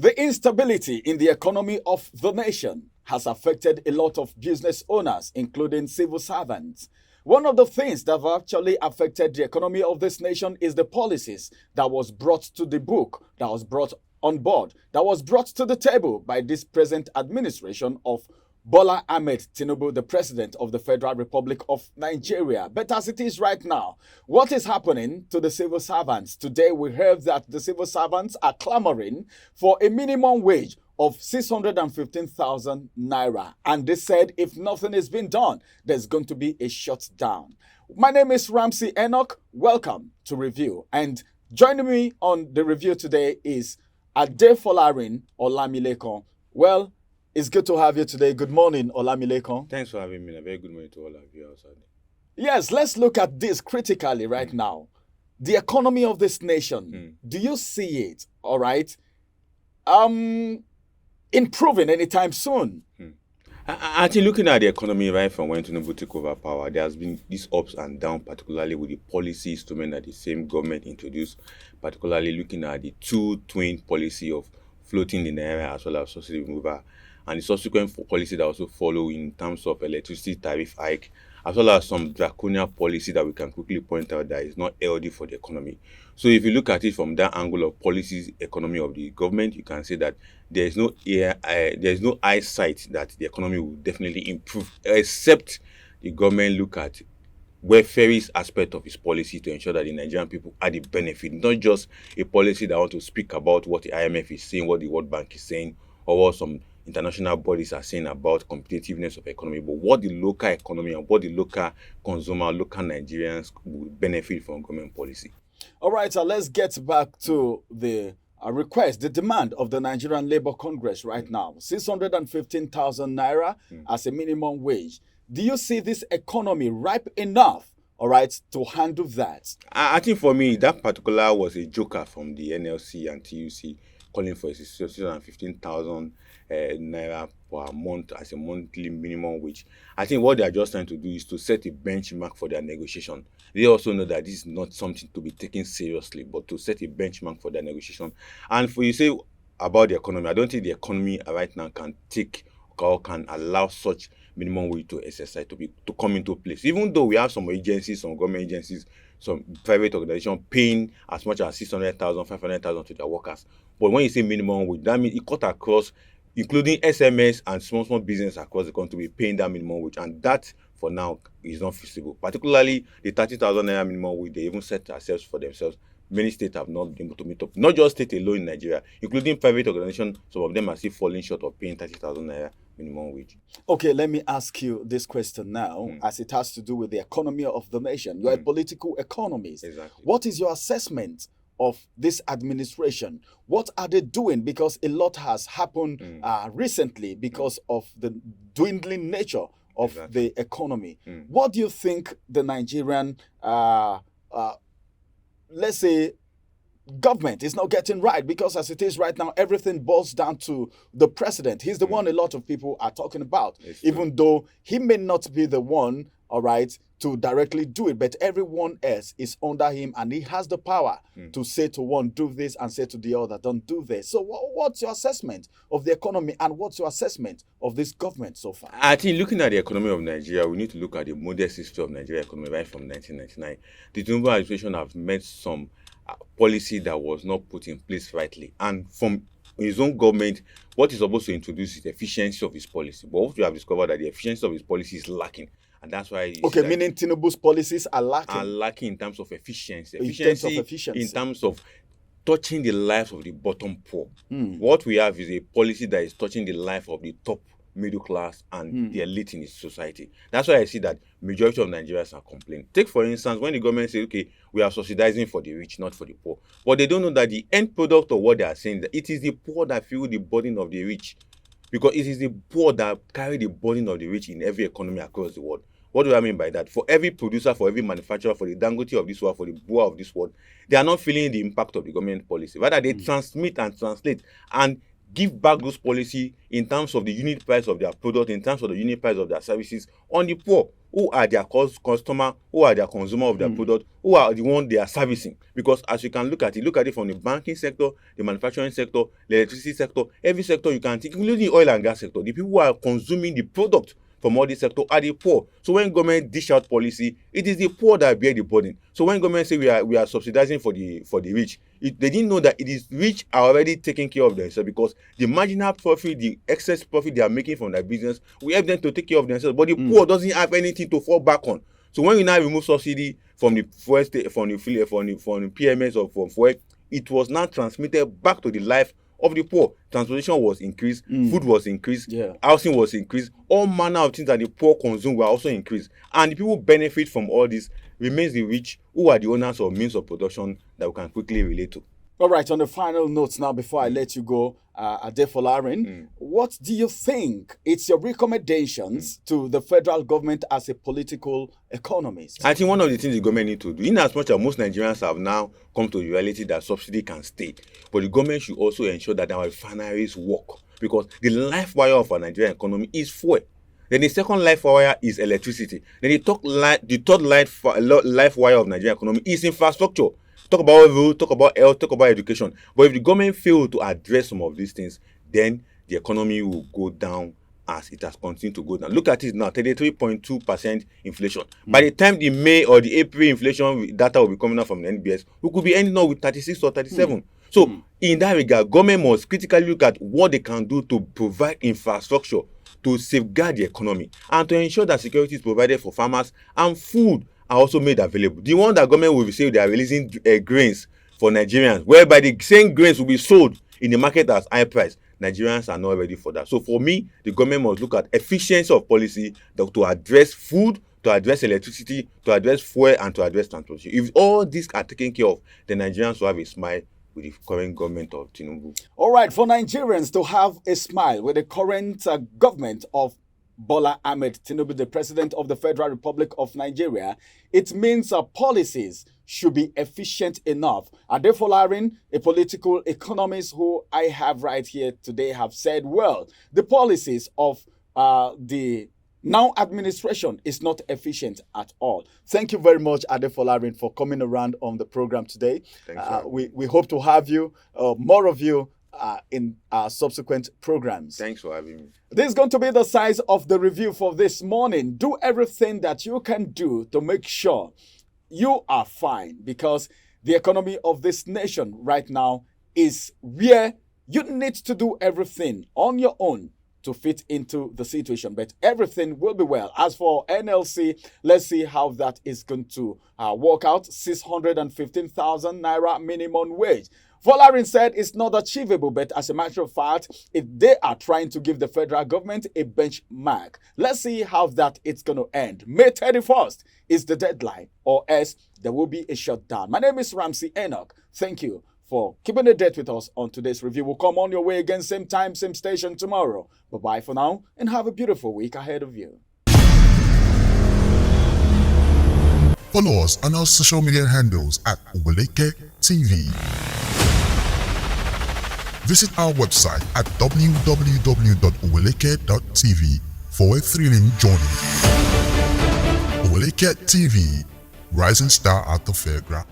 The instability in the economy of the nation has affected a lot of business owners, including civil servants. One of the things that have actually affected the economy of this nation is the policies that was brought to the book, that was brought on board, that was brought to the table by this present administration of Bola Ahmed Tinubu, the president of the Federal Republic of Nigeria. But as it is right now, what is happening to the civil servants? Today we heard that the civil servants are clamoring for a minimum wage of 615,000 naira. And they said if nothing is being done, there's going to be a shutdown. My name is Ramsey Enoch. Welcome to Review. And joining me on the review today is Adefolarin Olamilekon. Well, it's good to have you today. Good morning, Olamilekon. Thanks for having me. A very good morning to all of you outside. Yes, let's look at this critically right now. The economy of this nation. Do you see it, all right, improving anytime soon? I think looking at the economy right from when Tinubu took over power, there has been these ups and downs, particularly with the policy instrument that the same government introduced, particularly looking at the two-twin policy of floating the naira as well as subsidy removal, and the subsequent policy that also follow in terms of electricity tariff hike, as well as some draconian policy that we can quickly point out that is not healthy for the economy. So if you look at it from that angle of policies, economy of the government, you can say that there is no eyesight that the economy will definitely improve, except the government look at welfareist aspect of its policy to ensure that the Nigerian people are the benefit, not just a policy that want to speak about what the IMF is saying, what the World Bank is saying, or what some international bodies are saying about competitiveness of economy, but what the local economy and what the local consumer, local Nigerians will benefit from government policy. All right, so let's get back to the request, the demand of the Nigerian Labour Congress right now, 615,000 naira as a minimum wage. Do you see this economy ripe enough, all right, to handle that? I think for me, that particular was a joker from the NLC and TUC calling for 615,000 naira per month as a monthly minimum wage. I think what they are just trying to do is to set a benchmark for their negotiation. They also know that this is not something to be taken seriously, but to set a benchmark for their negotiation. And for you say about the economy, I don't think the economy right now can take or can allow such minimum wage to exercise to come into place. Even though we have some agencies, some government agencies, some private organizations paying as much as 600,000, 500,000 to their workers. But when you say minimum wage, that means it cut across, including SMS and small business across the country, paying that minimum wage. And that, for now, is not feasible. Particularly the 30,000 naira minimum wage, they even set ourselves for themselves. Many states have not been able to meet up. Not just state alone in Nigeria, including private organizations. Some of them are still falling short of paying 30,000 naira minimum wage. Okay, let me ask you this question now, as it has to do with the economy of the nation. You're a political economist. Exactly. What is your assessment of this administration? What are they doing? Because a lot has happened recently because of the dwindling nature of the economy. What do you think the Nigerian let's say government is not getting right? Because as it is right now, everything boils down to the president. He's the one a lot of people are talking about, even though he may not be the one, all right, to directly do it, but everyone else is under him and he has the power to say to one, do this, and say to the other, don't do this. So what's your assessment of the economy and what's your assessment of this government so far? I think looking at the economy of Nigeria, we need to look at the modest history of Nigeria economy right from 1999. The Tinubu administration have made some policy that was not put in place rightly. And from his own government, what he's supposed to introduce is the efficiency of his policy. But what we have discovered that the efficiency of his policy is lacking. And that's why... Okay, meaning Tinubu's policies are lacking. Are lacking in terms of efficiency. Efficiency. In terms of touching the lives of the bottom poor. What we have is a policy that is touching the life of the top middle class and the elite in its society. That's why I see that majority of Nigerians are complaining. Take, for instance, when the government says, okay, we are subsidizing for the rich, not for the poor. But they don't know that the end product of what they are saying, that it is the poor that feel the burden of the rich. Because it is the poor that carry the burden of the rich in every economy across the world. What do I mean by that? For every producer, for every manufacturer, for the Dangote of this world, for the Bua of this world, they are not feeling the impact of the government policy. Rather, they transmit and translate. And give back those policy in terms of the unit price of their product, in terms of the unit price of their services on the poor, who are their customer, who are their consumer of their product, who are the one they are servicing. Because as you can look at it from the banking sector, the manufacturing sector, the electricity sector, every sector you can think, including the oil and gas sector, the people who are consuming the product from all this sector are the poor. So when government dish out policy, it is the poor that bear the burden. So when government say we are subsidizing for the rich, they didn't know that it is rich are already taking care of themselves, because the marginal profit, the excess profit they are making from their business will help them to take care of themselves. But the poor doesn't have anything to fall back on. So when you now remove subsidy from the first from the PMS or from fuel, it was now transmitted back to the life of the poor. Transportation was increased, food was increased, housing was increased, all manner of things that the poor consume were also increased. And the people who benefit from all this remains the rich, who are the owners of means of production that we can quickly relate to. All right, on the final notes now, before I let you go, Adefolarin, what do you think it's your recommendations to the federal government as a political economist? I think one of the things the government need to do, in as much as most Nigerians have now come to the reality that subsidy can stay, but the government should also ensure that our refineries work, because the life wire of our Nigerian economy is fuel. Then the second life wire is electricity. Then the third life wire of Nigerian economy is infrastructure. Talk about road, talk about health, talk about education. But if the government fail to address some of these things, then the economy will go down as it has continued to go down. Look at it now, 33.2% inflation. By the time the May or the April inflation data will be coming out from the NBS, we could be ending up with 36 or 37. So in that regard, government must critically look at what they can do to provide infrastructure to safeguard the economy and to ensure that security is provided for farmers and food are also made available. The one that government will say they are releasing grains for Nigerians, whereby the same grains will be sold in the market as high price. Nigerians are not ready for that. So for me, the government must look at efficiency of policy to address food, to address electricity, to address fuel, and to address transportation. If all these are taken care of, then Nigerians will have a smile with the current government of Tinubu. All right, for Nigerians to have a smile with the current government of Bola Ahmed Tinubu, the President of the Federal Republic of Nigeria, it means policies should be efficient enough. Adefolarin, a political economist who I have right here today, have said, well, the policies of the now administration is not efficient at all. Thank you very much, Adefolarin, for coming around on the program today. We hope to have you, more of you, in our subsequent programs. Thanks for having me. This is going to be the size of the review for this morning. Do everything that you can do to make sure you are fine, because the economy of this nation right now is where you need to do everything on your own to fit into the situation, but everything will be well. As for NLC, let's see how that is going to work out. 615,000 naira minimum wage. Folarin said it's not achievable, but as a matter of fact, they are trying to give the federal government a benchmark. Let's see how that it's going to end. May 31st is the deadline, or else there will be a shutdown. My name is Ramsey Enoch. Thank you for keeping the date with us on today's review. We'll come on your way again, same time, same station tomorrow. Bye-bye for now, and have a beautiful week ahead of you. Follow us on our social media handles at Oweleke TV. Visit our website at www.oweleke.tv for a thrilling journey. Oweleke TV, rising star at the fairground.